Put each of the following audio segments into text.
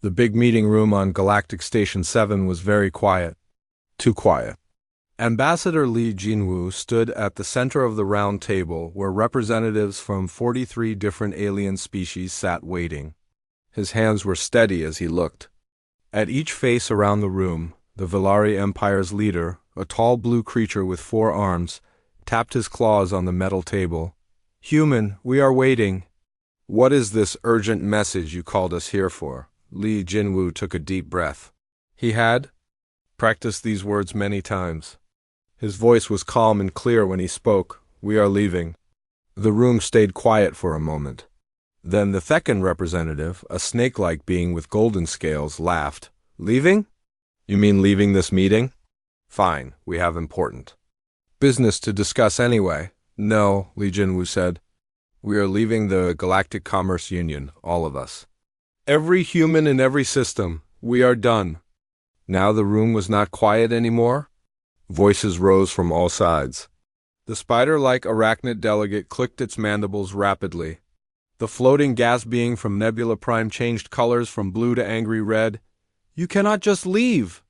The big meeting room on Galactic Station 7 was very quiet. Too quiet. Ambassador Li Jinwu stood at the center of the round table where representatives from 43 different alien species sat waiting. His hands were steady as he looked. At each face around the room, the Velari Empire's leader, a tall blue creature with 4 arms, tapped his claws on the metal table. "Human, we are waiting." "What is this urgent message you called us here for?" Li Jinwu took a deep breath. He had practiced these words many times. His voice was calm and clear when he spoke. "We are leaving." The room stayed quiet for a moment. Then the Thecan representative, a snake-like being with golden scales, laughed. "Leaving? You mean leaving this meeting? Fine, we have important business to discuss anyway." "No," Li Jinwu said. "We are leaving the Galactic Commerce Union, all of us. Every human in every system. We are done." Now the room was not quiet anymore. Voices rose from all sides. The spider-like arachnid delegate clicked its mandibles rapidly. The floating gas being from Nebula Prime changed colors from blue to angry red. "You cannot just leave,"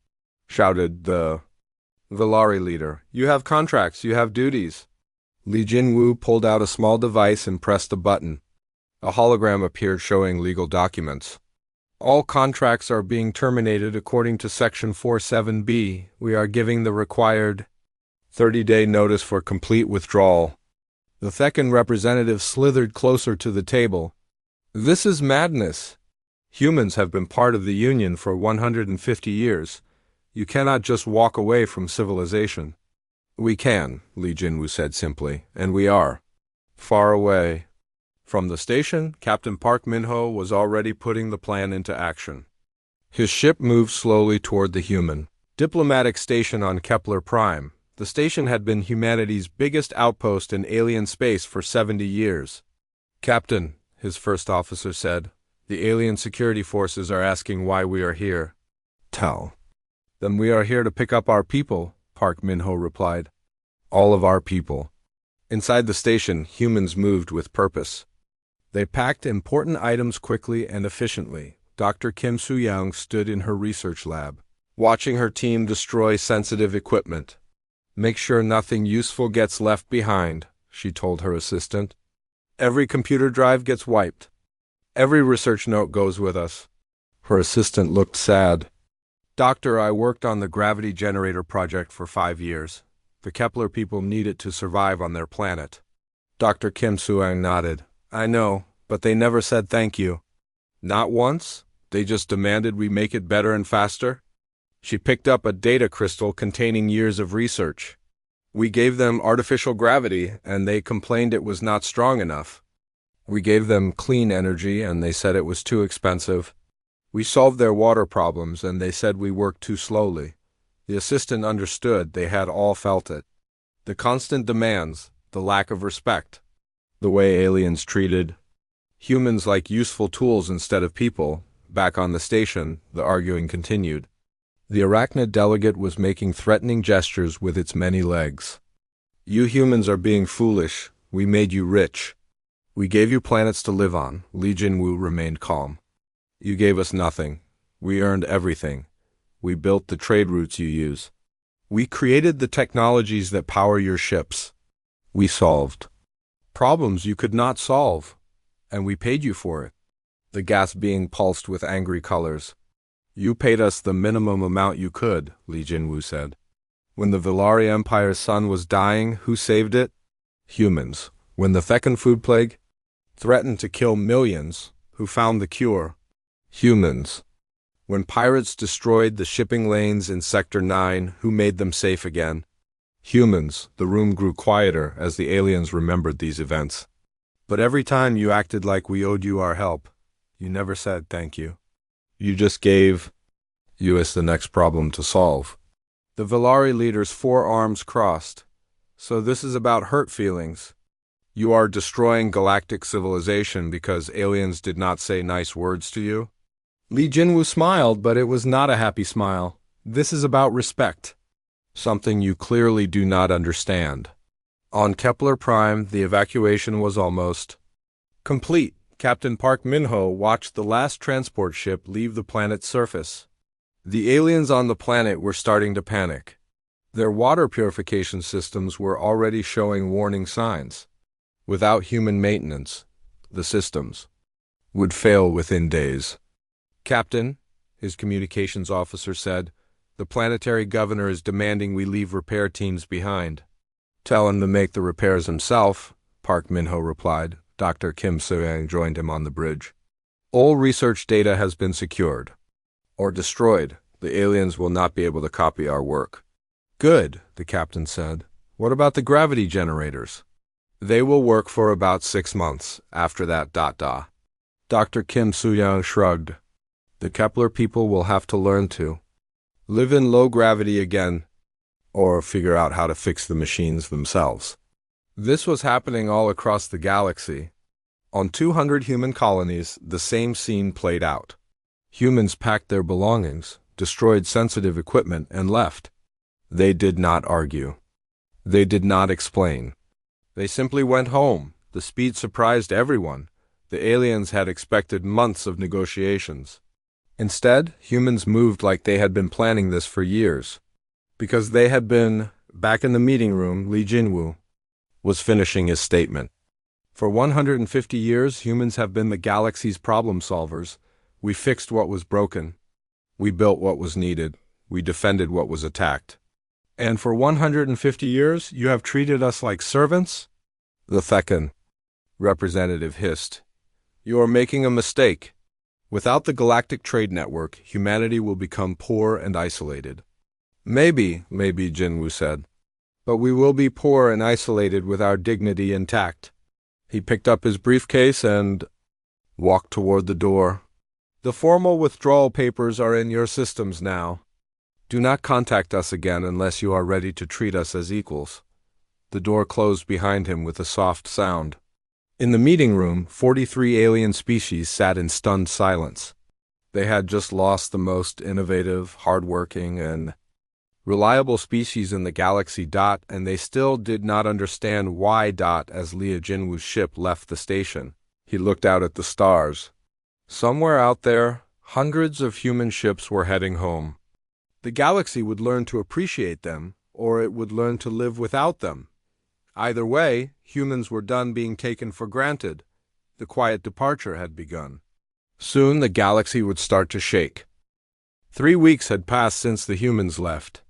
shouted the Velari leader. "You have contracts, you have duties." Li Jinwu pulled out a small device and pressed a button. A hologram appeared showing legal documents. "All contracts are being terminated according to Section 47B. We are giving the required 30-day notice for complete withdrawal." The Thecan representative slithered closer to the table. "This is madness. Humans have been part of the Union for 150 years. You cannot just walk away from civilization." "We can," Li Jinwu said simply, "and we are. Far away." From the station, Captain Park Minho was already putting the plan into action. His ship moved slowly toward the human diplomatic station on Kepler Prime. The station had been humanity's biggest outpost in alien space for 70 years. "Captain," his first officer said, "the alien security forces are asking why we are here." "Tell them we are here to pick up our people," Park Minho replied. "All of our people." Inside the station, humans moved with purpose. They packed important items quickly and efficiently. Dr. Kim Soo-young stood in her research lab, watching her team destroy sensitive equipment. "Make sure nothing useful gets left behind," she told her assistant. "Every computer drive gets wiped. Every research note goes with us." Her assistant looked sad. "Doctor, I worked on the gravity generator project for 5 years. The Kepler people need it to survive on their planet." Dr. Kim Soo-young nodded. "I know, but they never said thank you." "Not once? They just demanded we make it better and faster?" She picked up a data crystal containing years of research. "We gave them artificial gravity, and they complained it was not strong enough. We gave them clean energy, and they said it was too expensive. We solved their water problems, and they said we worked too slowly." The assistant understood. They had all felt it. The constant demands, the lack of respect, the way aliens treated humans like useful tools instead of people. Back on the station, the arguing continued. The arachnid delegate was making threatening gestures with its many legs. "You humans are being foolish. We made you rich. We gave you planets to live on." Li Jinwu remained calm. "You gave us nothing. We earned everything. We built the trade routes you use. We created the technologies that power your ships. We solved problems you could not solve, and we paid you for it." The gas being pulsed with angry colors. "You paid us the minimum amount you could," Li Jinwu said. "When the Velari Empire's sun was dying, who saved it? Humans. When the Thecan food plague threatened to kill millions, who found the cure? Humans. When pirates destroyed the shipping lanes in Sector 9, who made them safe again? Humans." The room grew quieter as the aliens remembered these events. "But every time you acted like we owed you our help. You never said thank you. You just gave us the next problem to solve." The Velari leader's 4 arms crossed. "So this is about hurt feelings. You are destroying galactic civilization because aliens did not say nice words to you?" Li Jinwu smiled, but it was not a happy smile. "This is about respect. Something you clearly do not understand." On Kepler Prime, the evacuation was almost complete. Captain Park Min-ho watched the last transport ship leave the planet's surface. The aliens on the planet were starting to panic. Their water purification systems were already showing warning signs. Without human maintenance, the systems would fail within days. "Captain," his communications officer said, "the planetary governor is demanding we leave repair teams behind." "Tell him to make the repairs himself," Park Min-ho replied. Dr. Kim Soo-yang joined him on the bridge. "All research data has been secured or destroyed. The aliens will not be able to copy our work." "Good," the captain said. "What about the gravity generators?" "They will work for about 6 months. After that, Dr. Kim Soo-yang shrugged. "The Kepler people will have to learn to live in low gravity again, or figure out how to fix the machines themselves." This was happening all across the galaxy. On 200 human colonies, the same scene played out. Humans packed their belongings, destroyed sensitive equipment, and left. They did not argue. They did not explain. They simply went home. The speed surprised everyone. The aliens had expected months of negotiations. Instead, humans moved like they had been planning this for years. Because they had been back in the meeting room, Lee Jinwoo was finishing his statement. "For 150 years, humans have been the galaxy's problem solvers. We fixed what was broken. We built what was needed. We defended what was attacked. And for 150 years, you have treated us like servants?" The Thekan representative hissed. "You are making a mistake. Without the Galactic Trade Network, humanity will become poor and isolated." Maybe, Jinwoo said. "But we will be poor and isolated with our dignity intact." He picked up his briefcase and walked toward the door. "The formal withdrawal papers are in your systems now. Do not contact us again unless you are ready to treat us as equals." The door closed behind him with a soft sound. In the meeting room, 43 alien species sat in stunned silence. They had just lost the most innovative, hardworking, and reliable species in the galaxy. And they still did not understand why. As Lee Jinwoo's ship left the station, he looked out at the stars. Somewhere out there, hundreds of human ships were heading home. The galaxy would learn to appreciate them, or it would learn to live without them. Either way, humans were done being taken for granted. The quiet departure had begun. Soon the galaxy would start to shake. 3 weeks had passed since the humans left.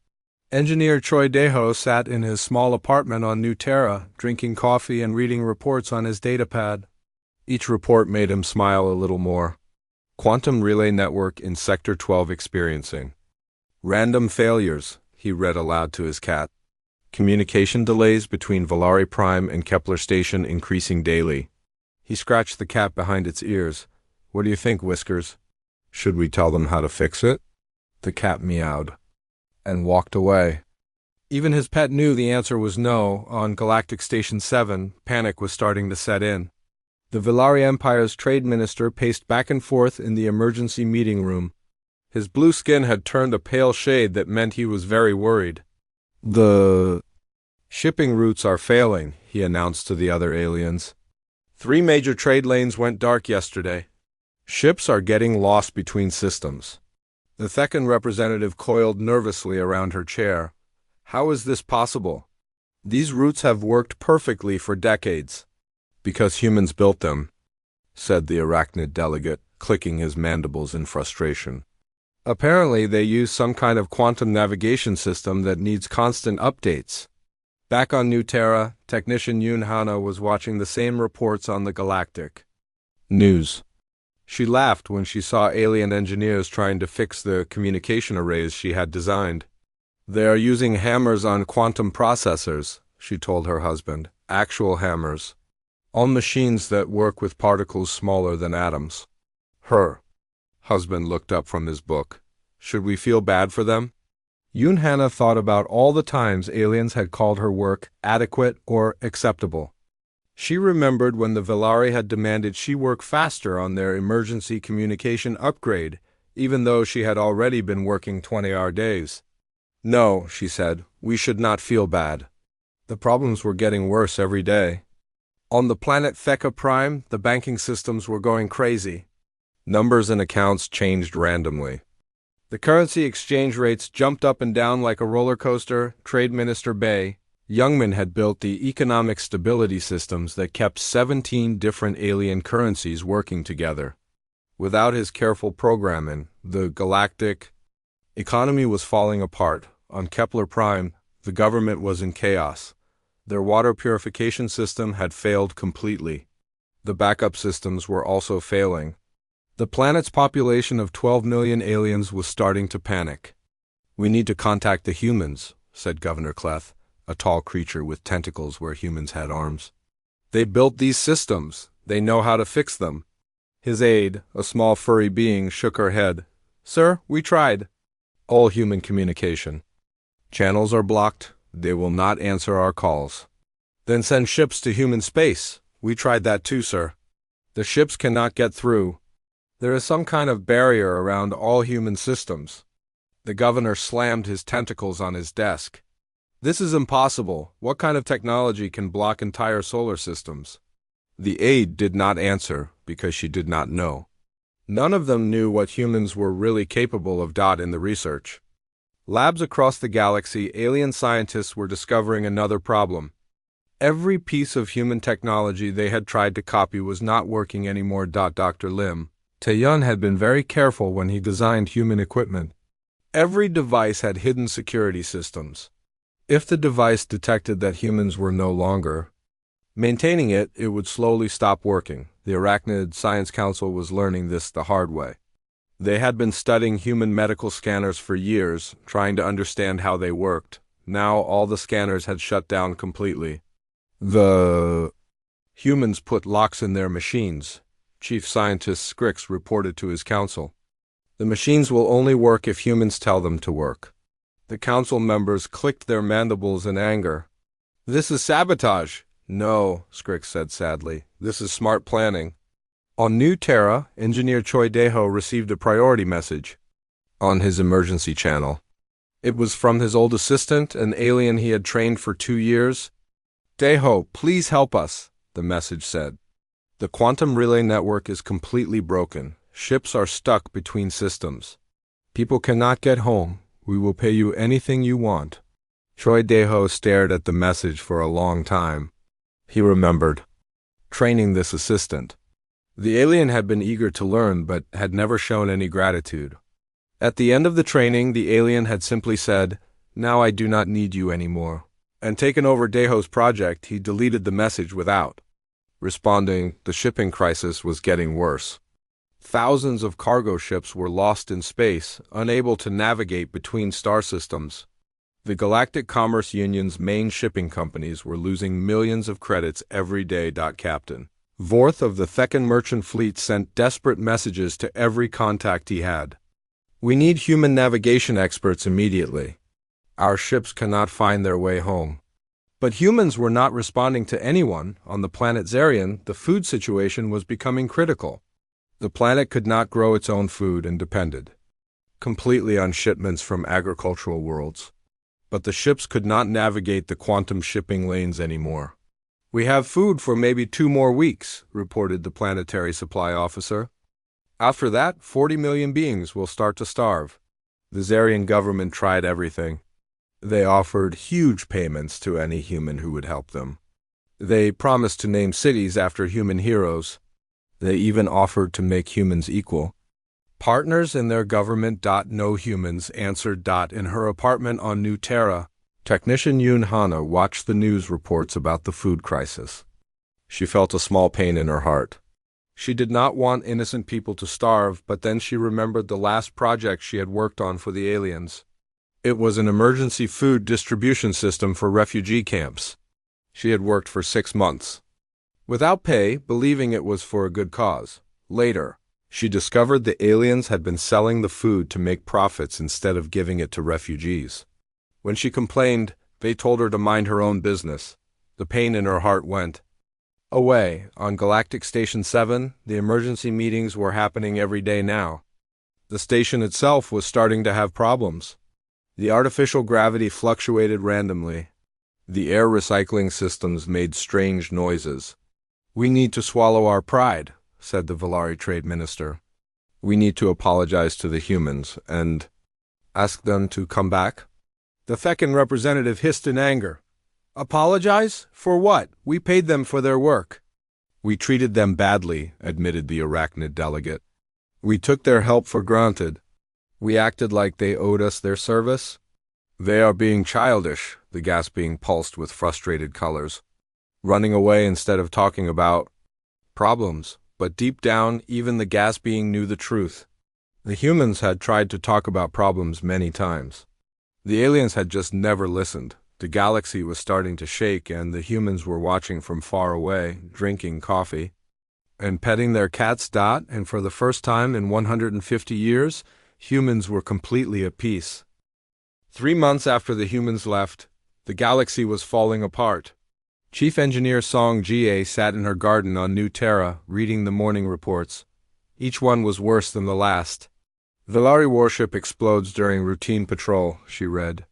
Engineer Choi Daeho sat in his small apartment on New Terra, drinking coffee and reading reports on his datapad. Each report made him smile a little more. Quantum relay network in Sector 12 experiencing random failures, he read aloud to his cat. Communication delays between Valari Prime and Kepler Station increasing daily. He scratched the cat behind its ears. "What do you think, Whiskers? Should we tell them how to fix it?" The cat meowed and walked away. Even his pet knew the answer was no. On Galactic Station 7, panic was starting to set in. The Valari Empire's trade minister paced back and forth in the emergency meeting room. His blue skin had turned a pale shade that meant he was very worried. "The shipping routes are failing," he announced to the other aliens. 3 major trade lanes went dark yesterday. Ships are getting lost between systems." The Thekan representative coiled nervously around her chair. "How is this possible? These routes have worked perfectly for decades." "Because humans built them," said the arachnid delegate, clicking his mandibles in frustration. "Apparently they use some kind of quantum navigation system that needs constant updates." Back on New Terra, technician Yoon Hana was watching the same reports on the Galactic News. She laughed when she saw alien engineers trying to fix the communication arrays she had designed. "They are using hammers on quantum processors," she told her husband. "Actual hammers. On machines that work with particles smaller than atoms." Her husband looked up from his book. "Should we feel bad for them?" Yoon Hana thought about all the times aliens had called her work adequate or acceptable. She remembered when the Valari had demanded she work faster on their emergency communication upgrade, even though she had already been working 20-hour days. "No," she said, "we should not feel bad. The problems were getting worse every day." On the planet Theka Prime, the banking systems were going crazy. Numbers and accounts changed randomly. The currency exchange rates jumped up and down like a roller coaster. Trade Minister Bay Youngman had built the economic stability systems that kept 17 different alien currencies working together. Without his careful programming, the galactic economy was falling apart. On Kepler Prime, the government was in chaos. Their water purification system had failed completely. The backup systems were also failing. The planet's population of 12 million aliens was starting to panic. "We need to contact the humans," said Governor Cleth, a tall creature with tentacles where humans had arms. "They built these systems. They know how to fix them." His aide, a small furry being, shook her head. "Sir, we tried. All human communication channels are blocked. They will not answer our calls." "Then send ships to human space." "We tried that too, sir. The ships cannot get through. There is some kind of barrier around all human systems." The governor slammed his tentacles on his desk. "This is impossible. What kind of technology can block entire solar systems?" The aide did not answer because she did not know. None of them knew what humans were really capable of. In the research labs across the galaxy, alien scientists were discovering another problem. Every piece of human technology they had tried to copy was not working anymore. Dr. Lim Taeyun had been very careful when he designed human equipment. Every device had hidden security systems. If the device detected that humans were no longer maintaining it, it would slowly stop working. The Arachnid Science Council was learning this the hard way. They had been studying human medical scanners for years, trying to understand how they worked. Now all the scanners had shut down completely. The humans put locks in their machines. Chief Scientist Scrix reported to his council. "The machines will only work if humans tell them to work." The council members clicked their mandibles in anger. "This is sabotage." "No," Scrix said sadly. "This is smart planning." On New Terra, Engineer Choi Daeho received a priority message on his emergency channel. It was from his old assistant, an alien he had trained for 2 years. "Daeho, please help us," the message said. "The quantum relay network is completely broken. Ships are stuck between systems. People cannot get home. We will pay you anything you want." Choi Daeho stared at the message for a long time. He remembered training this assistant. The alien had been eager to learn but had never shown any gratitude. At the end of the training, the alien had simply said, "Now I do not need you anymore," and taken over Daeho's project. He deleted the message without responding. The shipping crisis was getting worse. Thousands of cargo ships were lost in space, unable to navigate between star systems. The Galactic Commerce Union's main shipping companies were losing millions of credits every day. Captain Vorth of the Thekan merchant fleet sent desperate messages to every contact he had. "We need human navigation experts immediately. Our ships cannot find their way home." But humans were not responding to anyone. On the planet Zarian, the food situation was becoming critical. The planet could not grow its own food and depended completely on shipments from agricultural worlds. But the ships could not navigate the quantum shipping lanes anymore. "We have food for maybe 2 more weeks," reported the planetary supply officer. "After that, 40 million beings will start to starve." The Zarian government tried everything. They offered huge payments to any human who would help them. They promised to name cities after human heroes. They even offered to make humans equal partners in their government. No humans answered. In her apartment on New Terra, technician Yoon Hana watched the news reports about the food crisis. She felt a small pain in her heart. She did not want innocent people to starve, but then she remembered the last project she had worked on for the aliens. It was an emergency food distribution system for refugee camps. She had worked for 6 months without pay, believing it was for a good cause. Later, she discovered the aliens had been selling the food to make profits instead of giving it to refugees. When she complained, they told her to mind her own business. The pain in her heart went away. On Galactic Station 7, the emergency meetings were happening every day now. The station itself was starting to have problems. The artificial gravity fluctuated randomly. The air recycling systems made strange noises. We need to swallow our pride, said the Valari Trade Minister. We need to apologize to the humans and ask them to come back. The Thecan representative hissed in anger. Apologize? For what? We paid them for their work. We treated them badly, admitted the arachnid delegate. We took their help for granted. We acted like they owed us their service. They are being childish, the gas being pulsed with frustrated colors. Running away instead of talking about problems. But deep down, even the gas being knew the truth. The humans had tried to talk about problems many times. The aliens had just never listened. The galaxy was starting to shake, and the humans were watching from far away, drinking coffee, and petting their cats. And for the first time in 150 years, humans were completely at peace. 3 months after the humans left, the galaxy was falling apart. Chief Engineer Song Jie sat in her garden on New Terra, reading the morning reports. Each one was worse than the last. Valari warship explodes during routine patrol, she read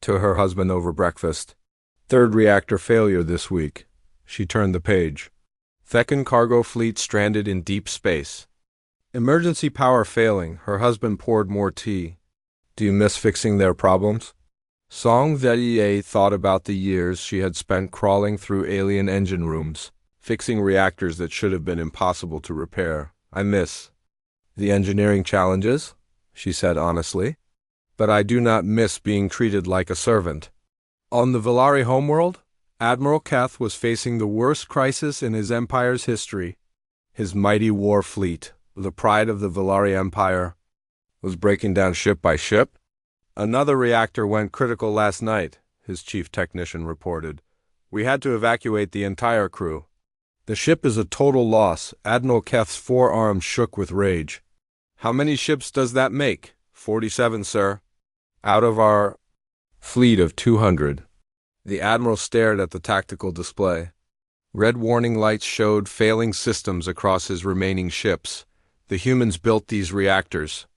to her husband over breakfast. Third reactor failure this week. She turned the page. Thecan cargo fleet stranded in deep space. Emergency power failing. Her husband poured more tea. Do you miss fixing their problems? Song Velie thought about the years she had spent crawling through alien engine rooms, fixing reactors that should have been impossible to repair. I miss the engineering challenges, she said honestly. But I do not miss being treated like a servant. On the Valari homeworld, Admiral Keth was facing the worst crisis in his empire's history. His mighty war fleet, the pride of the Valari Empire, was breaking down ship by ship. Another reactor went critical last night, his chief technician reported. We had to evacuate the entire crew. The ship is a total loss. Admiral Keth's forearm shook with rage. How many ships does that make? 47, sir. Out of our fleet of 200. The admiral stared at the tactical display. Red warning lights showed failing systems across his remaining ships. The humans built these reactors.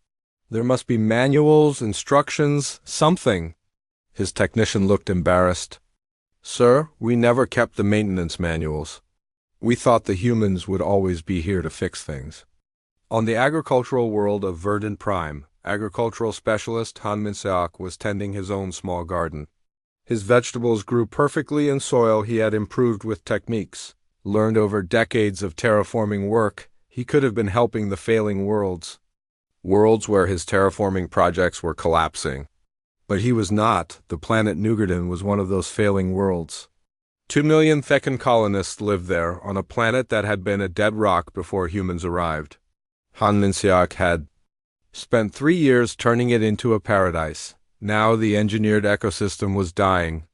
There must be manuals, instructions, something. His technician looked embarrassed. Sir, we never kept the maintenance manuals. We thought the humans would always be here to fix things. On the agricultural world of Verdant Prime, agricultural specialist Han Min-seok was tending his own small garden. His vegetables grew perfectly in soil he had improved with techniques. Learned over decades of terraforming work, he could have been helping the failing worlds. Worlds where his terraforming projects were collapsing. But he was not. The planet Nugarden was one of those failing worlds. 2 million Thecan colonists lived there, on a planet that had been a dead rock before humans arrived. Han Min-seok had spent 3 years turning it into a paradise. Now the engineered ecosystem was dying.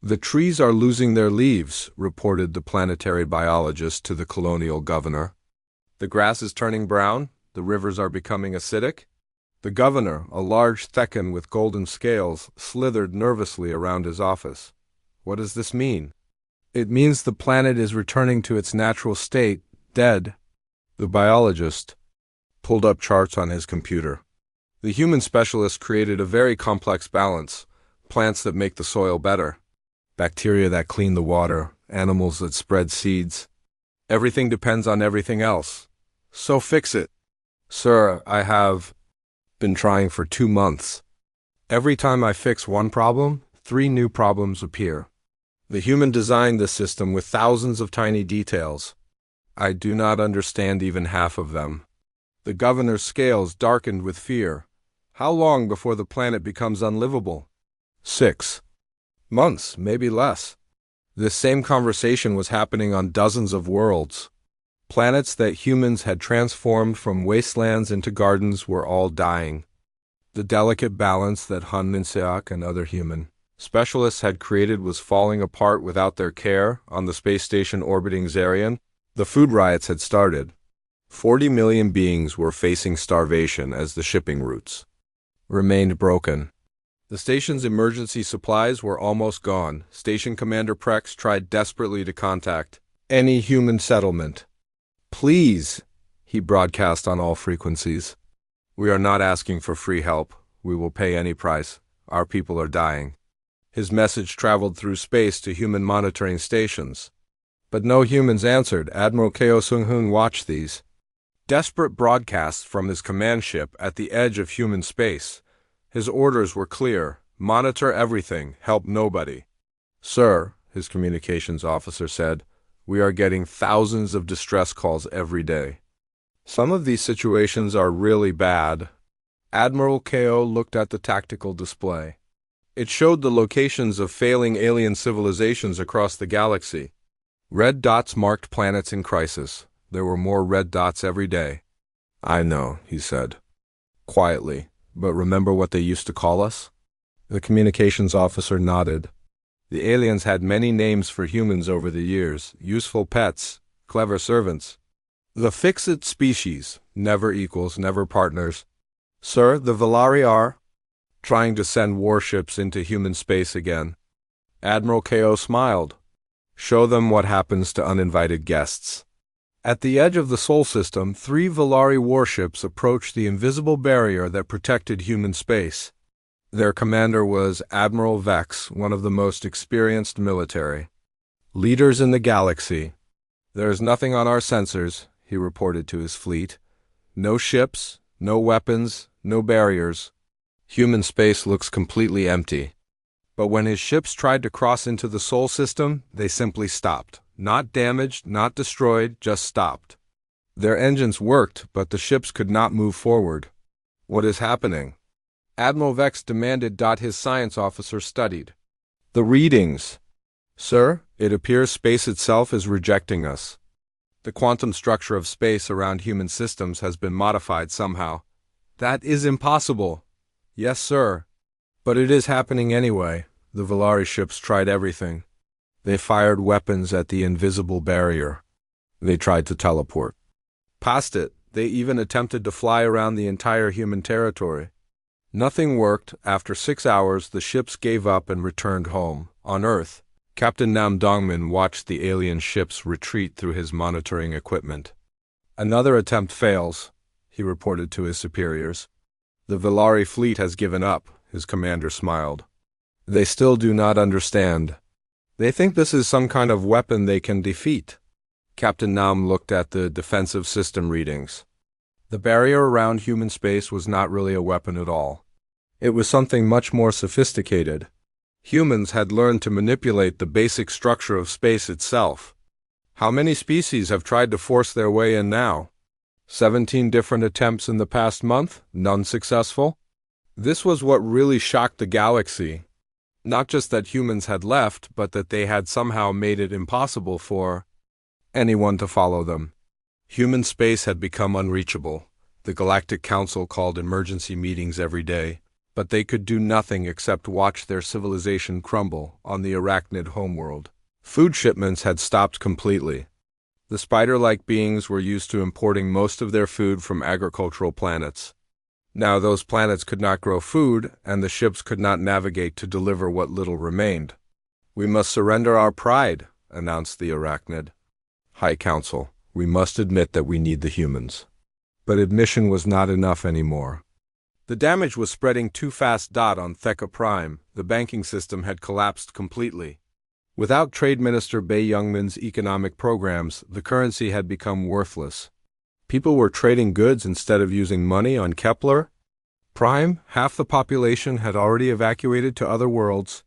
The trees are losing their leaves, reported the planetary biologist to the colonial governor. The grass is turning brown. The rivers are becoming acidic. The governor, a large Thecan with golden scales, slithered nervously around his office. What does this mean? It means the planet is returning to its natural state, dead. The biologist pulled up charts on his computer. The human specialist created a very complex balance. Plants that make the soil better. Bacteria that clean the water. Animals that spread seeds. Everything depends on everything else. So fix it. Sir, I have been trying for 2 months. Every time I fix one problem, 3 new problems appear. The human designed this system with thousands of tiny details. I do not understand even half of them. The governor's scales darkened with fear. How long before the planet becomes unlivable? 6 months, maybe less. This same conversation was happening on dozens of worlds. Planets that humans had transformed from wastelands into gardens were all dying. The delicate balance that Han Min-seok and other human specialists had created was falling apart without their care. On the space station orbiting Zarian, the food riots had started. 40 million beings were facing starvation as the shipping routes remained broken. The station's emergency supplies were almost gone. Station Commander Prex tried desperately to contact any human settlement. Please, he broadcast on all frequencies. We are not asking for free help. We will pay any price. Our people are dying. His message traveled through space to human monitoring stations. But no humans answered. Admiral Ko Sung-hoon watched these desperate broadcasts from his command ship at the edge of human space. His orders were clear: monitor everything, help nobody. Sir, his communications officer said, we are getting thousands of distress calls every day. Some of these situations are really bad. Admiral Ko looked at the tactical display. It showed the locations of failing alien civilizations across the galaxy. Red dots marked planets in crisis. There were more red dots every day. I know, he said, quietly, but remember what they used to call us? The communications officer nodded. The aliens had many names for humans over the years: useful pets, clever servants. The fixed species, never equals, never partners. Sir, the Valari are trying to send warships into human space again. Admiral Ko smiled. Show them what happens to uninvited guests. At the edge of the Sol system, 3 Valari warships approached the invisible barrier that protected human space. Their commander was Admiral Vex, one of the most experienced military leaders in the galaxy. There is nothing on our sensors, he reported to his fleet. No ships, no weapons, no barriers. Human space looks completely empty. But when his ships tried to cross into the Sol system, they simply stopped. Not damaged, not destroyed, just stopped. Their engines worked, but the ships could not move forward. What is happening? Admiral Vex demanded. His science officer studied the readings. Sir, it appears space itself is rejecting us. The quantum structure of space around human systems has been modified somehow. That is impossible. Yes, sir. But it is happening anyway. The Valari ships tried everything. They fired weapons at the invisible barrier. They tried to teleport past it. They even attempted to fly around the entire human territory. Nothing worked. After 6 hours, the ships gave up and returned home. On Earth, Captain Nam Dongmin watched the alien ships retreat through his monitoring equipment. Another attempt fails, he reported to his superiors. The Valari fleet has given up, his commander smiled. They still do not understand. They think this is some kind of weapon they can defeat. Captain Nam looked at the defensive system readings. The barrier around human space was not really a weapon at all. It was something much more sophisticated. Humans had learned to manipulate the basic structure of space itself. How many species have tried to force their way in now? 17 different attempts in the past month, none successful? This was what really shocked the galaxy. Not just that humans had left, but that they had somehow made it impossible for anyone to follow them. Human space had become unreachable. The Galactic Council called emergency meetings every day, but they could do nothing except watch their civilization crumble on the arachnid homeworld. Food shipments had stopped completely. The spider-like beings were used to importing most of their food from agricultural planets. Now those planets could not grow food, and the ships could not navigate to deliver what little remained. We must surrender our pride, announced the arachnid. High Council, we must admit that we need the humans. But admission was not enough anymore. The damage was spreading too fast. On Theka Prime, the banking system had collapsed completely. Without Trade Minister Bae Youngmin's economic programs, the currency had become worthless. People were trading goods instead of using money on Kepler Prime. Half the population had already evacuated to other worlds.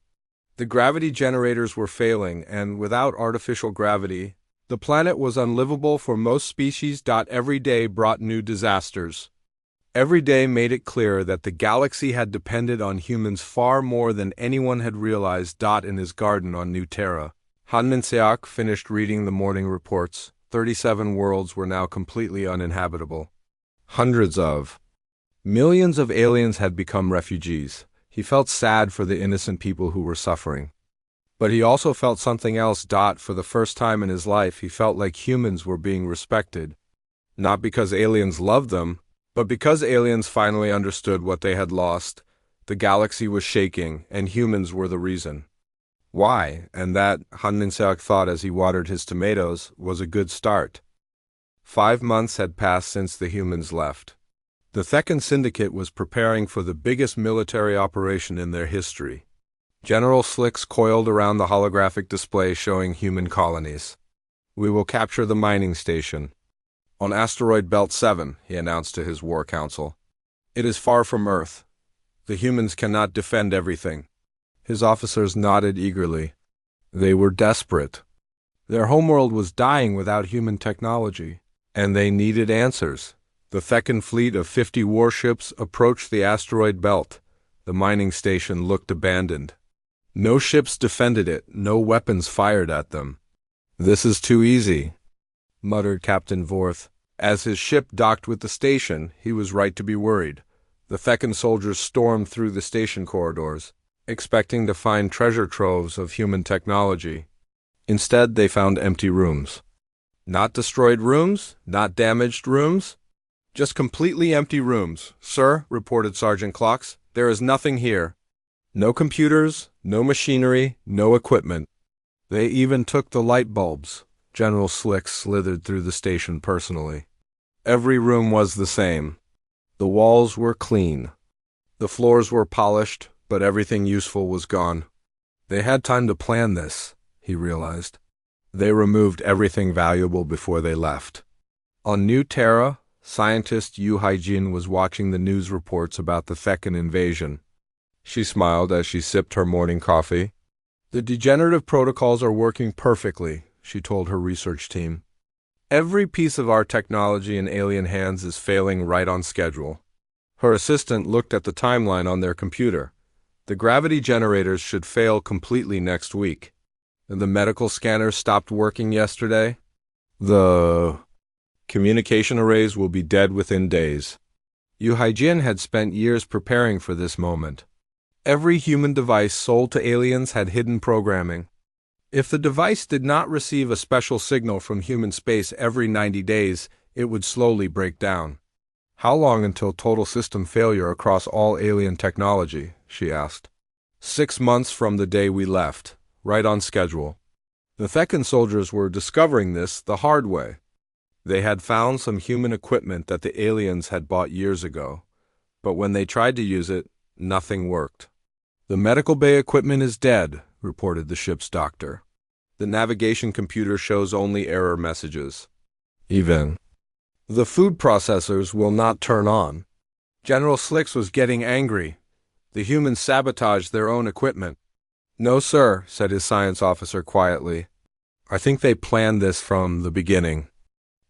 The gravity generators were failing, and without artificial gravity, the planet was unlivable for most species. Every day brought new disasters. Every day made it clear that the galaxy had depended on humans far more than anyone had realized. In his garden on New Terra, Han Min-seok finished reading the morning reports. 37 worlds were now completely uninhabitable. Hundreds of millions of aliens had become refugees. He felt sad for the innocent people who were suffering. But he also felt something else. For the first time in his life, he felt like humans were being respected. Not because aliens loved them, but because aliens finally understood what they had lost. The galaxy was shaking, and humans were the reason. Why? And that, Han Min-seok thought as he watered his tomatoes, was a good start. 5 months had passed since the humans left. The Thekan Syndicate was preparing for the biggest military operation in their history. General Slicks coiled around the holographic display showing human colonies. We will capture the mining station. On asteroid belt 7, he announced to his war council. It is far from Earth. The humans cannot defend everything. His officers nodded eagerly. They were desperate. Their homeworld was dying without human technology, and they needed answers. The Thecan fleet of 50 warships approached the asteroid belt. The mining station looked abandoned. No ships defended it, no weapons fired at them. "This is too easy," muttered Captain Vorth. As his ship docked with the station, he was right to be worried. The Thecan soldiers stormed through the station corridors, expecting to find treasure troves of human technology. Instead, they found empty rooms. Not destroyed rooms, not damaged rooms, just completely empty rooms. "Sir," reported Sergeant Clocks, "there is nothing here. No computers, no machinery, no equipment. They even took the light bulbs." General Slick slithered through the station personally. Every room was the same. The walls were clean. The floors were polished, but everything useful was gone. They had time to plan this, he realized. They removed everything valuable before they left. On New Terra, scientist Yu Haijin was watching the news reports about the Thecan invasion. She smiled as she sipped her morning coffee. "The degenerative protocols are working perfectly," she told her research team. "Every piece of our technology in alien hands is failing right on schedule." Her assistant looked at the timeline on their computer. The gravity generators should fail completely next week. And the medical scanners stopped working yesterday. The communication arrays will be dead within days. Yu Haijin had spent years preparing for this moment. Every human device sold to aliens had hidden programming. If the device did not receive a special signal from human space every 90 days, it would slowly break down. "How long until total system failure across all alien technology?" she asked. 6 months from the day we left, right on schedule. The Thecan soldiers were discovering this the hard way. They had found some human equipment that the aliens had bought years ago, but when they tried to use it, nothing worked. "The medical bay equipment is dead," reported the ship's doctor. "The navigation computer shows only error messages. Even the food processors will not turn on." General Slicks was getting angry. The humans sabotaged their own equipment. "No, sir," said his science officer quietly. "I think they planned this from the beginning.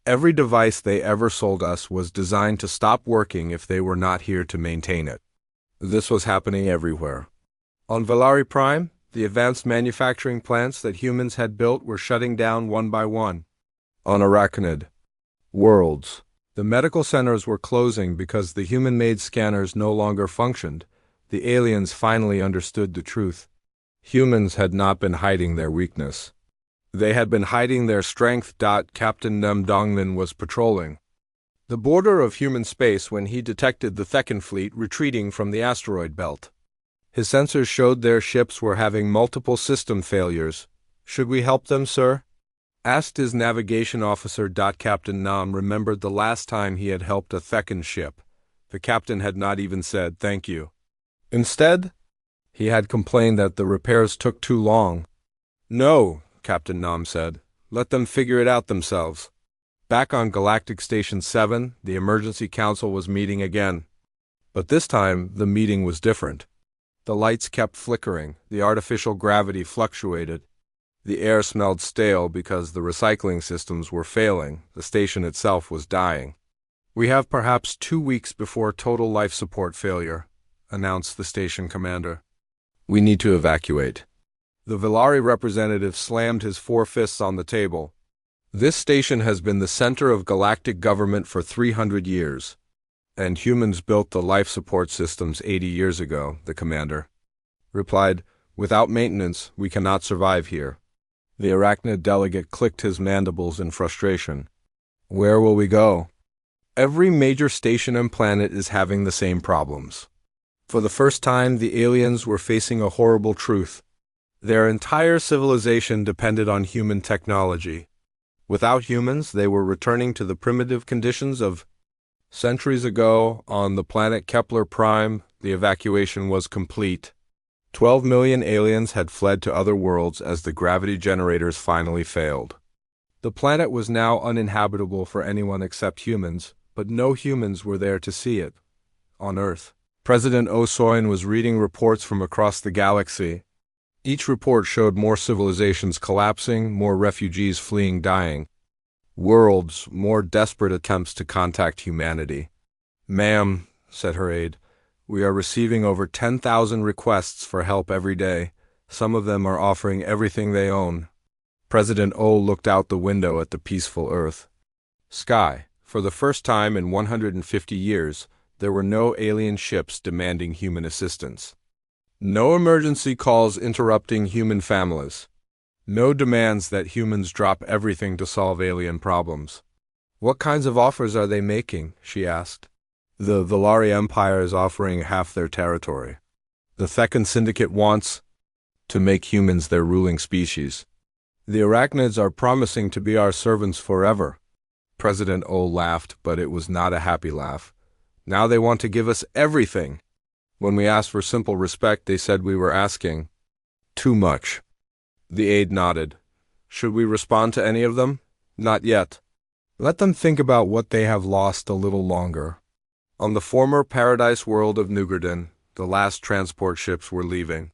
Every device they ever sold us was designed to stop working if they were not here to maintain it." This was happening everywhere. On Valari Prime, the advanced manufacturing plants that humans had built were shutting down one by one. On Arachnid, Worlds, the medical centers were closing because the human-made scanners no longer functioned. The aliens finally understood the truth. Humans had not been hiding their weakness. They had been hiding their strength. Captain Nem Dongmin was patrolling the border of human space when he detected the Thecan fleet retreating from the asteroid belt. His sensors showed their ships were having multiple system failures. "Should we help them, sir?" asked his navigation officer. Captain Nam remembered the last time he had helped a Thecan ship. The captain had not even said thank you. Instead, he had complained that the repairs took too long. "No," Captain Nam said. "Let them figure it out themselves." Back on Galactic Station 7, the Emergency Council was meeting again. But this time, the meeting was different. The lights kept flickering, the artificial gravity fluctuated. The air smelled stale because the recycling systems were failing, the station itself was dying. "We have perhaps 2 weeks before total life support failure," announced the station commander. "We need to evacuate." The Valari representative slammed his 4 fists on the table. "This station has been the center of galactic government for 300 years. And humans built the life support systems 80 years ago," the commander replied. "Without maintenance, we cannot survive here." The Arachnid delegate clicked his mandibles in frustration. "Where will we go?" "Every major station and planet is having the same problems." For the first time, the aliens were facing a horrible truth. Their entire civilization depended on human technology. Without humans, they were returning to the primitive conditions of centuries ago. On the planet Kepler Prime, the evacuation was complete. 12 million aliens had fled to other worlds as the gravity generators finally failed. The planet was now uninhabitable for anyone except humans, but no humans were there to see it. On Earth, President Osoyan was reading reports from across the galaxy. Each report showed more civilizations collapsing, more refugees fleeing, dying. Worlds, more desperate attempts to contact humanity. "Ma'am," said her aide, "we are receiving over 10,000 requests for help every day. Some of them are offering everything they own." President O looked out the window at the peaceful Earth. Sky. For the first time in 150 years, there were no alien ships demanding human assistance. No emergency calls interrupting human families. No demands that humans drop everything to solve alien problems. "What kinds of offers are they making?" she asked. "The Valari Empire is offering half their territory. The Thecan Syndicate wants to make humans their ruling species. The Arachnids are promising to be our servants forever." President O laughed, but it was not a happy laugh. "Now they want to give us everything. When we asked for simple respect, they said we were asking too much." The aide nodded. "Should we respond to any of them?" "Not yet. Let them think about what they have lost a little longer." On the former paradise world of Nugarden, the last transport ships were leaving.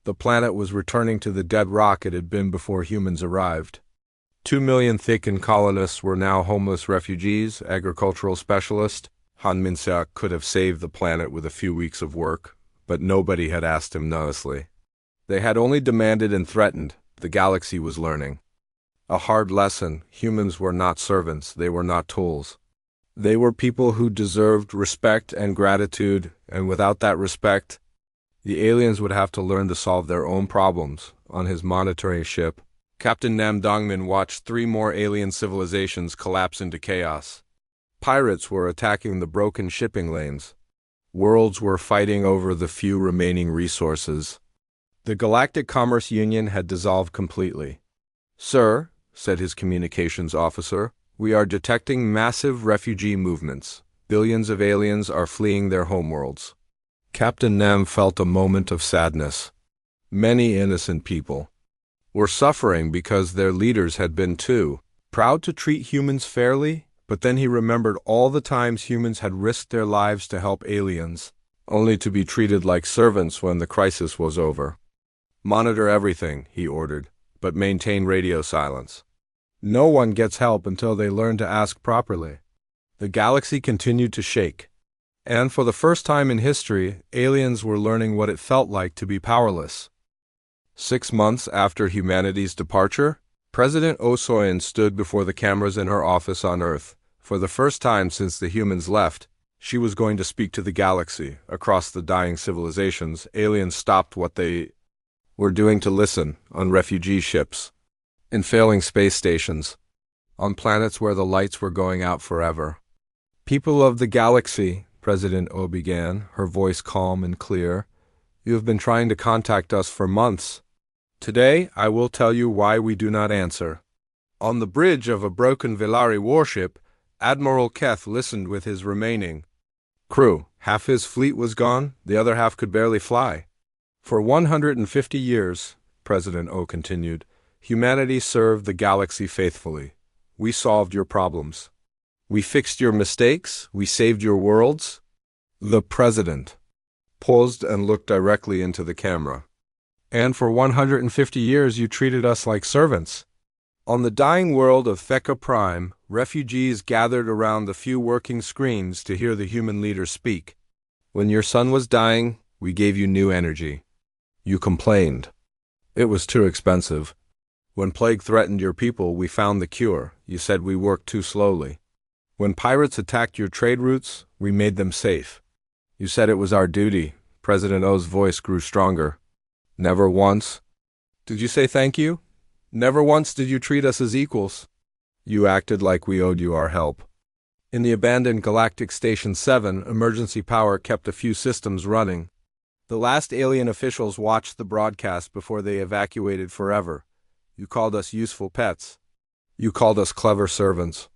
The planet was returning to the dead rock it had been before humans arrived. 2 million Thecan colonists were now homeless refugees, agricultural specialists. Han Minseok could have saved the planet with a few weeks of work, but nobody had asked him nicely. They had only demanded and threatened. The galaxy was learning a hard lesson. Humans were not servants, they were not tools. They were people who deserved respect and gratitude, and without that respect, the aliens would have to learn to solve their own problems. On his monitoring ship, Captain Nam Dongmin watched 3 more alien civilizations collapse into chaos. Pirates were attacking the broken shipping lanes. Worlds were fighting over the few remaining resources. The Galactic Commerce Union had dissolved completely. "Sir," said his communications officer, "we are detecting massive refugee movements. Billions of aliens are fleeing their homeworlds." Captain Nem felt a moment of sadness. Many innocent people were suffering because their leaders had been too proud to treat humans fairly, but then he remembered all the times humans had risked their lives to help aliens, only to be treated like servants when the crisis was over. "Monitor everything," he ordered, "but maintain radio silence. No one gets help until they learn to ask properly." The galaxy continued to shake. And for the first time in history, aliens were learning what it felt like to be powerless. 6 months after humanity's departure, President Osoyan stood before the cameras in her office on Earth. For the first time since the humans left, she was going to speak to the galaxy. Across the dying civilizations, aliens stopped what they were doing to listen, on refugee ships, in failing space stations, on planets where the lights were going out forever. "People of the galaxy," President O began, her voice calm and clear, "you have been trying to contact us for months. Today, I will tell you why we do not answer." On the bridge of a broken Velari warship, Admiral Keth listened with his remaining crew. Half his fleet was gone, the other half could barely fly. "For 150 years, President O continued, humanity served the galaxy faithfully. We solved your problems. We fixed your mistakes, we saved your worlds." The President paused and looked directly into the camera. "And for 150 years you treated us like servants." On the dying world of Theka Prime, refugees gathered around the few working screens to hear the human leaders speak. "When your son was dying, we gave you new energy. You complained. It was too expensive. When plague threatened your people, we found the cure. You said we worked too slowly. When pirates attacked your trade routes, we made them safe. You said it was our duty." President O's voice grew stronger. "Never once did you say thank you? Never once did you treat us as equals. You acted like we owed you our help." In the abandoned Galactic Station 7, emergency power kept a few systems running. The last alien officials watched the broadcast before they evacuated forever. "You called us useful pets. You called us clever servants.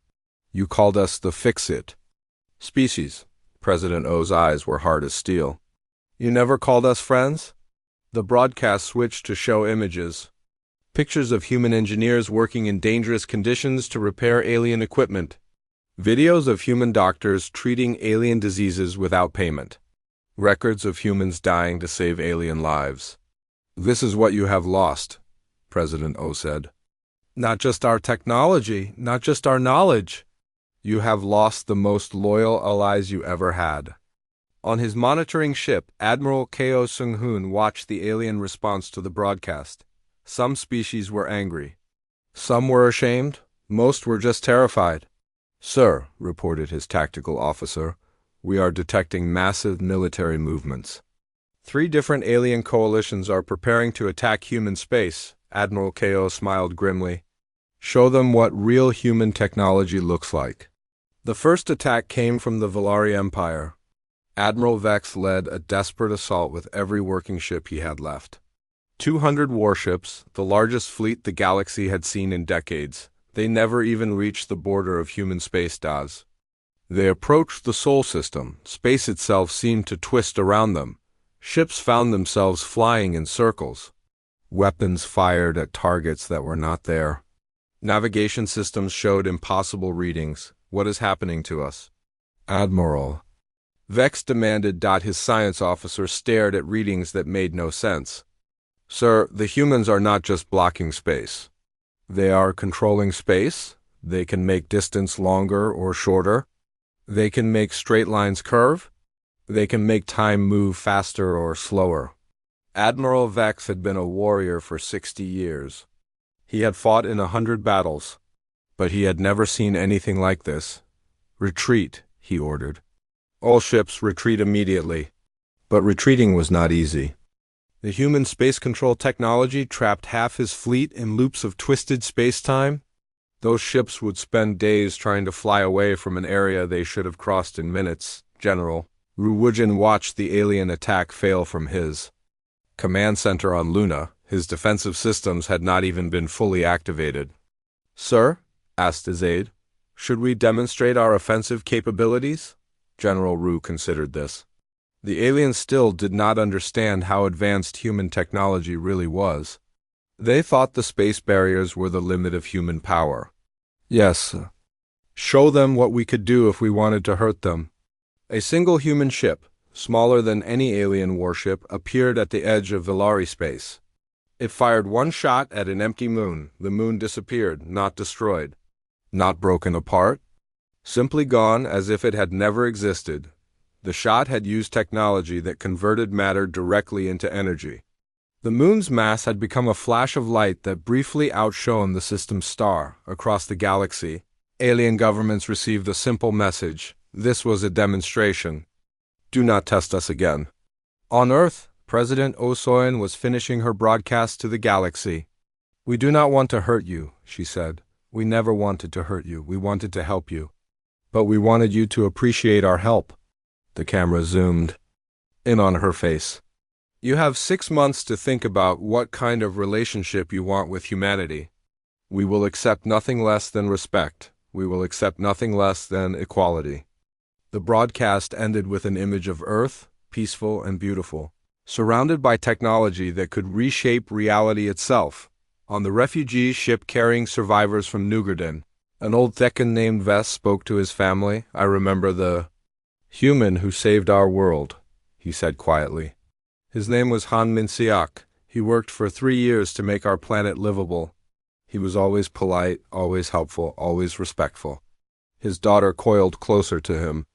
You called us the fix-it species." President O's eyes were hard as steel. "You never called us friends?" The broadcast switched to show images. Pictures of human engineers working in dangerous conditions to repair alien equipment. Videos of human doctors treating alien diseases without payment. Records of humans dying to save alien lives. This is what you have lost, President O said. Not just our technology, not just our knowledge. You have lost the most loyal allies you ever had. On his monitoring ship, Admiral Ko Sung-hoon watched the alien response to the broadcast. Some species were angry. Some were ashamed. Most were just terrified. Sir, reported his tactical officer, we are detecting massive military movements. 3 different alien coalitions are preparing to attack human space. Admiral Ko smiled grimly. Show them what real human technology looks like. The first attack came from the Valari Empire. Admiral Vex led a desperate assault with every working ship he had left. 200 warships, the largest fleet the galaxy had seen in decades. They never even reached the border of human space DAS. They approached the Sol system. Space itself seemed to twist around them. Ships found themselves flying in circles. Weapons fired at targets that were not there. Navigation systems showed impossible readings. What is happening to us? Admiral. Vex demanded. His science officer stared at readings that made no sense. Sir, the humans are not just blocking space. They are controlling space. They can make distance longer or shorter. They can make straight lines curve. They can make time move faster or slower. Admiral Vex had been a warrior for 60 years. He had fought in 100 battles, but he had never seen anything like this. Retreat, he ordered. All ships retreat immediately. But retreating was not easy. The human space control technology trapped half his fleet in loops of twisted space-time. Those ships would spend days trying to fly away from an area they should have crossed in minutes. General Ruwujin watched the alien attack fail from his command center on Luna. His defensive systems had not even been fully activated. Sir, asked his aide, should we demonstrate our offensive capabilities? General Ru considered this. The aliens still did not understand how advanced human technology really was. They thought the space barriers were the limit of human power. Yes, show them what we could do if we wanted to hurt them. A single human ship, smaller than any alien warship, appeared at the edge of Valari space. It fired one shot at an empty moon. The moon disappeared, not destroyed. Not broken apart. Simply gone as if it had never existed. The shot had used technology that converted matter directly into energy. The moon's mass had become a flash of light that briefly outshone the system's star. Across the galaxy, alien governments received a simple message. This was a demonstration. Do not test us again. On Earth, President Oh Soin was finishing her broadcast to the galaxy. We do not want to hurt you, she said. We never wanted to hurt you. We wanted to help you. But we wanted you to appreciate our help. The camera zoomed in on her face. You have 6 months to think about what kind of relationship you want with humanity. We will accept nothing less than respect. We will accept nothing less than equality. The broadcast ended with an image of Earth, peaceful and beautiful, surrounded by technology that could reshape reality itself. On the refugee ship carrying survivors from Nugarden, an old Thekan named Ves spoke to his family. I remember the human who saved our world, he said quietly. His name was Han Min-siak. He worked for 3 years to make our planet livable. He was always polite, always helpful, always respectful. His daughter coiled closer to him.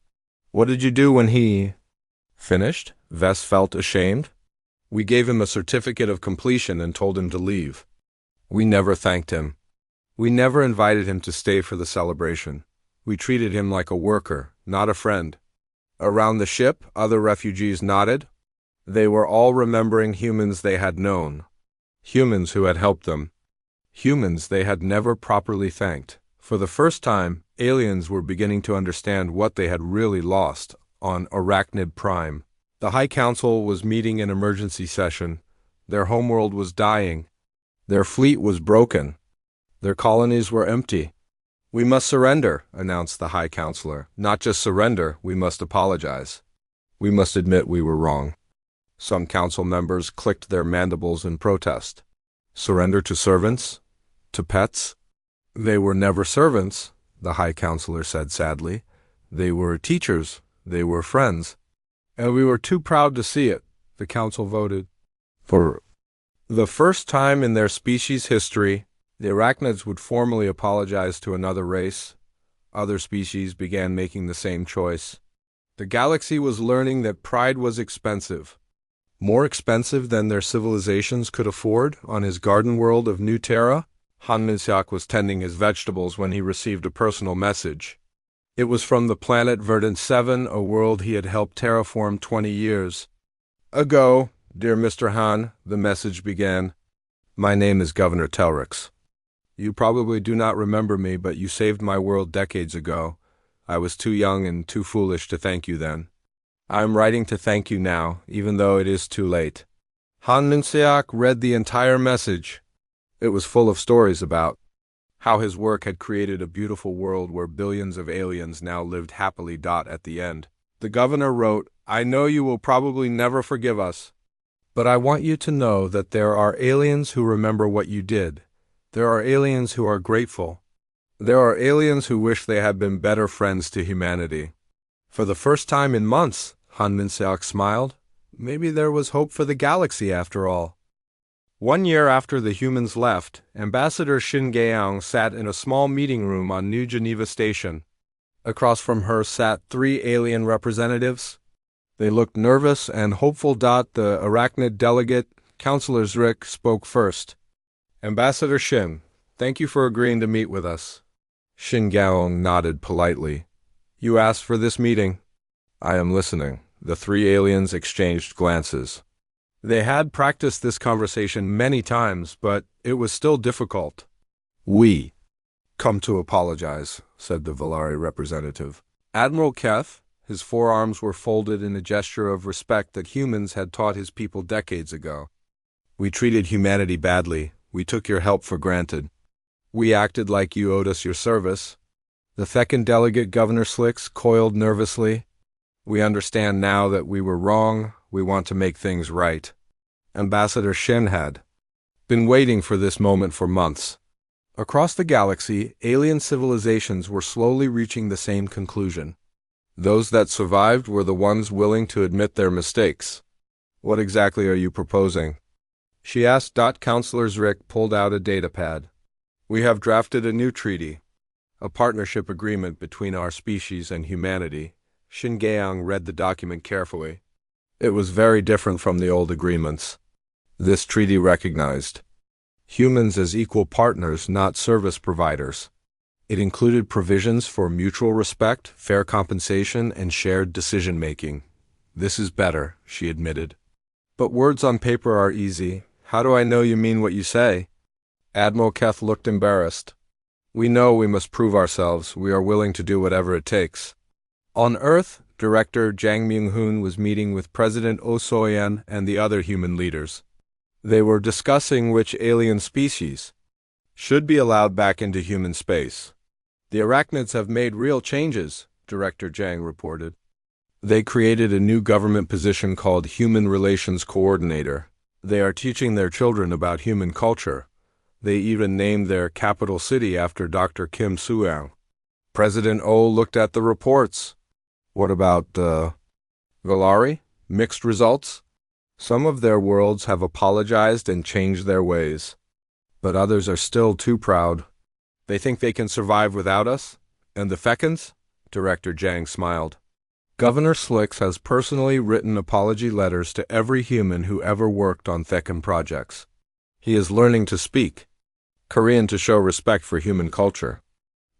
What did you do when he finished? Ves felt ashamed. We gave him a certificate of completion and told him to leave. We never thanked him. We never invited him to stay for the celebration. We treated him like a worker, not a friend. Around the ship, other refugees nodded. They were all remembering humans they had known. Humans who had helped them. Humans they had never properly thanked. For the first time, aliens were beginning to understand what they had really lost on Arachnid Prime. The High Council was meeting an emergency session. Their homeworld was dying. Their fleet was broken. Their colonies were empty. We must surrender, announced the High Counselor. Not just surrender, we must apologize. We must admit we were wrong. Some council members clicked their mandibles in protest. Surrender to servants? To pets? They were never servants, the High Counselor said sadly. They were teachers. They were friends. And we were too proud to see it, the council voted. For the first time in their species' history, the arachnids would formally apologize to another race. Other species began making the same choice. The galaxy was learning that pride was expensive. More expensive than their civilizations could afford on his garden world of New Terra. Han Minseok was tending his vegetables when he received a personal message. It was from the planet Verdant 7, a world he had helped terraform 20 years ago. Dear Mr. Han, the message began. My name is Governor Telrix. You probably do not remember me, but you saved my world decades ago. I was too young and too foolish to thank you then. I am writing to thank you now, even though it is too late. Han Minseok read the entire message. It was full of stories about how his work had created a beautiful world where billions of aliens now lived happily. At the end, the governor wrote, I know you will probably never forgive us, but I want you to know that there are aliens who remember what you did. There are aliens who are grateful. There are aliens who wish they had been better friends to humanity. For the first time in months, Han Minseok smiled. Maybe there was hope for the galaxy after all. 1 year after the humans left, Ambassador Shin Gaeong sat in a small meeting room on New Geneva Station. Across from her sat 3 alien representatives. They looked nervous and hopeful. The arachnid delegate, Counselor Zrick, spoke first. Ambassador Shin, thank you for agreeing to meet with us. Shin Gaeong nodded politely. You asked for this meeting. I am listening. The 3 aliens exchanged glances. They had practiced this conversation many times, but it was still difficult. We come to apologize, said the Valari representative. Admiral Keth, his forearms were folded in a gesture of respect that humans had taught his people decades ago. We treated humanity badly. We took your help for granted. We acted like you owed us your service. The second delegate, Governor Slicks, coiled nervously. We understand now that we were wrong. We want to make things right. Ambassador Shin had been waiting for this moment for months. Across the galaxy, alien civilizations were slowly reaching the same conclusion. Those that survived were the ones willing to admit their mistakes. What exactly are you proposing? She asked. Counselor Zrick pulled out a datapad. We have drafted a new treaty, a partnership agreement between our species and humanity. Shin Gaeong read the document carefully. It was very different from the old agreements. This treaty recognized humans as equal partners, not service providers. It included provisions for mutual respect, fair compensation, and shared decision-making. This is better, she admitted. But words on paper are easy. How do I know you mean what you say? Admiral Keth looked embarrassed. We know we must prove ourselves. We are willing to do whatever it takes. On Earth, Director Jang Myung-hoon was meeting with President Oh So-yeon and the other human leaders. They were discussing which alien species should be allowed back into human space. The arachnids have made real changes, Director Jang reported. They created a new government position called Human Relations Coordinator. They are teaching their children about human culture. They even named their capital city after Dr. Kim Soo-young. President Oh looked at the reports. What about the Valari? Mixed results? Some of their worlds have apologized and changed their ways. But others are still too proud. They think they can survive without us? And the Fekans? Director Jang smiled. Governor Slicks has personally written apology letters to every human who ever worked on Thekan projects. He is learning to speak Korean to show respect for human culture.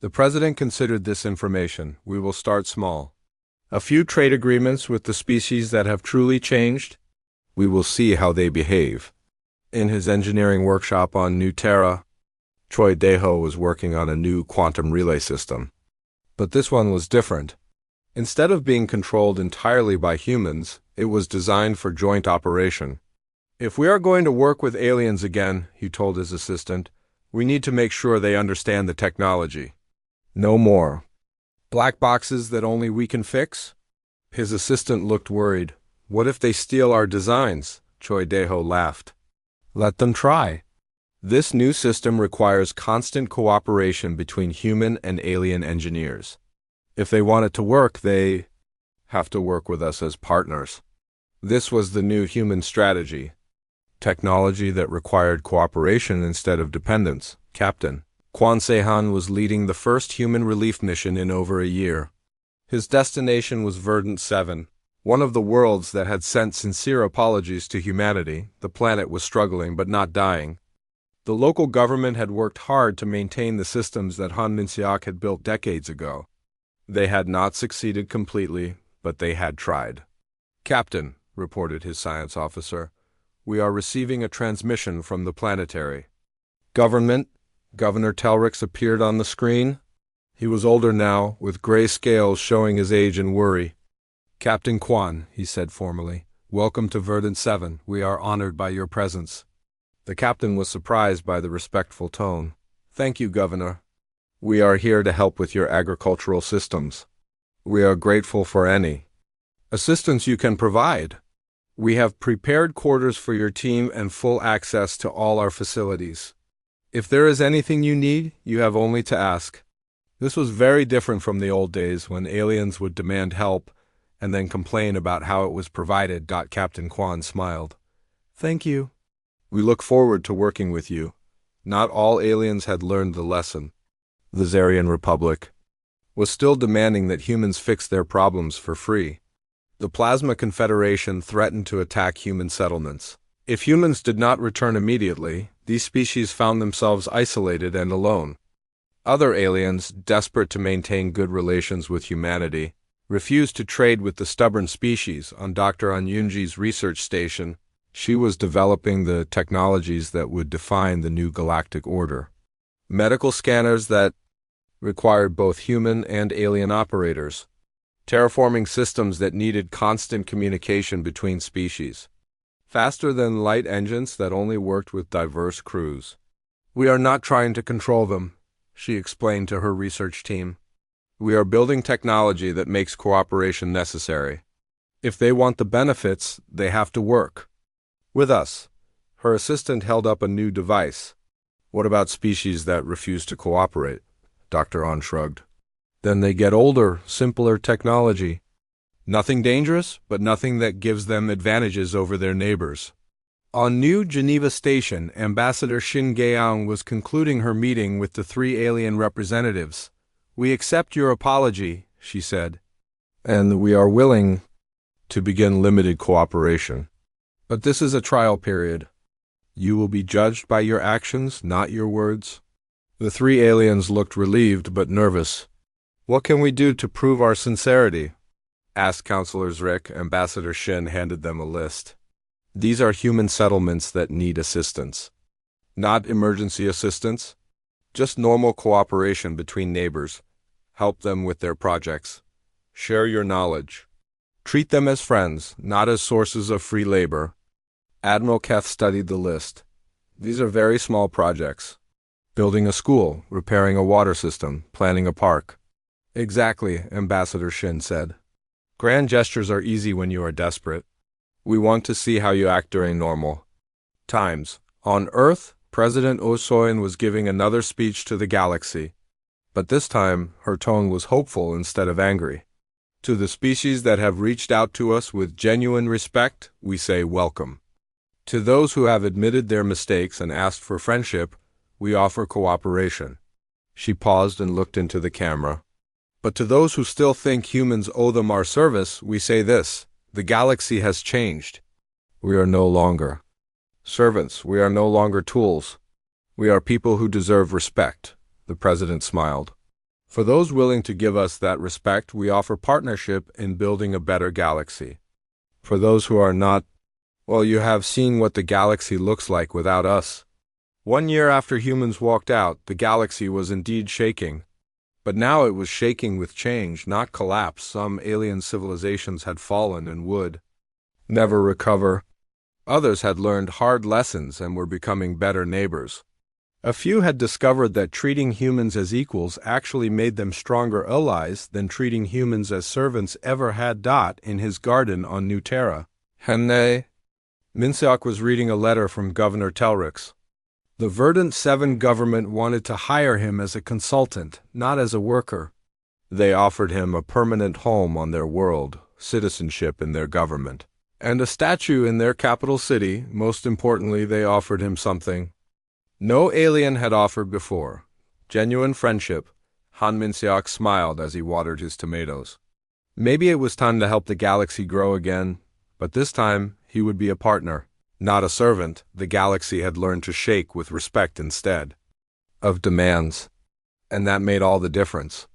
The president considered this information. We will start small. A few trade agreements with the species that have truly changed. We will see how they behave. In his engineering workshop on New Terra, Choi Dae-ho was working on a new quantum relay system. But this one was different. Instead of being controlled entirely by humans, it was designed for joint operation. If we are going to work with aliens again, he told his assistant, we need to make sure they understand the technology. No more black boxes that only we can fix? His assistant looked worried. What if they steal our designs? Choi Dae-ho laughed. Let them try. This new system requires constant cooperation between human and alien engineers. If they want it to work, they have to work with us as partners. This was the new human strategy. Technology that required cooperation instead of dependence. Captain Quan Sehan was leading the first human relief mission in over a year. His destination was Verdant 7, one of the worlds that had sent sincere apologies to humanity. The planet was struggling but not dying. The local government had worked hard to maintain the systems that Han Minseok had built decades ago. They had not succeeded completely, but they had tried. "Captain," reported his science officer, "we are receiving a transmission from the planetary." "Government?" Governor Telrix appeared on the screen. He was older now, with gray scales showing his age and worry. "Captain Quan," he said formally, "welcome to Verdant 7. We are honored by your presence." The captain was surprised by the respectful tone. "Thank you, Governor. We are here to help with your agricultural systems. We are grateful for any assistance you can provide. We have prepared quarters for your team and full access to all our facilities. If there is anything you need, you have only to ask." This was very different from the old days when aliens would demand help and then complain about how it was provided. Captain Quan smiled. "Thank you. We look forward to working with you." Not all aliens had learned the lesson. The Zarian Republic was still demanding that humans fix their problems for free. The Plasma Confederation threatened to attack human settlements. If humans did not return immediately, these species found themselves isolated and alone. Other aliens, desperate to maintain good relations with humanity, refused to trade with the stubborn species. On Dr. Anyunji's research station, she was developing the technologies that would define the new galactic order. Medical scanners that required both human and alien operators. Terraforming systems that needed constant communication between species. Faster than light engines that only worked with diverse crews. "We are not trying to control them," she explained to her research team. "We are building technology that makes cooperation necessary. If they want the benefits, they have to work with us." Her assistant held up a new device. "What about species that refuse to cooperate?" Dr. On shrugged. "Then they get older, simpler technology. Nothing dangerous, but nothing that gives them advantages over their neighbors." On New Geneva Station, Ambassador Shin Gaeang was concluding her meeting with the 3 alien representatives. "We accept your apology," she said, "and we are willing to begin limited cooperation. But this is a trial period. You will be judged by your actions, not your words." The 3 aliens looked relieved but nervous. "What can we do to prove our sincerity?" asked Counselor Zrick. Ambassador Shin handed them a list. "These are human settlements that need assistance. Not emergency assistance, just normal cooperation between neighbors. Help them with their projects. Share your knowledge. Treat them as friends, not as sources of free labor." Admiral Keth studied the list. "These are very small projects. Building a school, repairing a water system, planning a park." "Exactly," Ambassador Shin said. "Grand gestures are easy when you are desperate. We want to see how you act during normal times." On Earth, President Osoin was giving another speech to the galaxy. But this time, her tone was hopeful instead of angry. "To the species that have reached out to us with genuine respect, we say welcome. To those who have admitted their mistakes and asked for friendship, we offer cooperation." She paused and looked into the camera. "But to those who still think humans owe them our service, we say this: the galaxy has changed. We are no longer servants. We are no longer tools. We are people who deserve respect." The president smiled. "For those willing to give us that respect, we offer partnership in building a better galaxy. For those who are not, well, you have seen what the galaxy looks like without us." 1 year after humans walked out, the galaxy was indeed shaking. But now it was shaking with change, not collapse. Some alien civilizations had fallen and would never recover. Others had learned hard lessons and were becoming better neighbors. A few had discovered that treating humans as equals actually made them stronger allies than treating humans as servants ever had. In his garden on New Terra, Henne Minseok was reading a letter from Governor Telrix. The Verdant 7 government wanted to hire him as a consultant, not as a worker. They offered him a permanent home on their world, citizenship in their government, and a statue in their capital city. Most importantly, they offered him something no alien had offered before: genuine friendship. Han Minseok smiled as he watered his tomatoes. Maybe it was time to help the galaxy grow again, but this time he would be a partner, not a servant. The galaxy had learned to shake with respect instead of demands, and that made all the difference.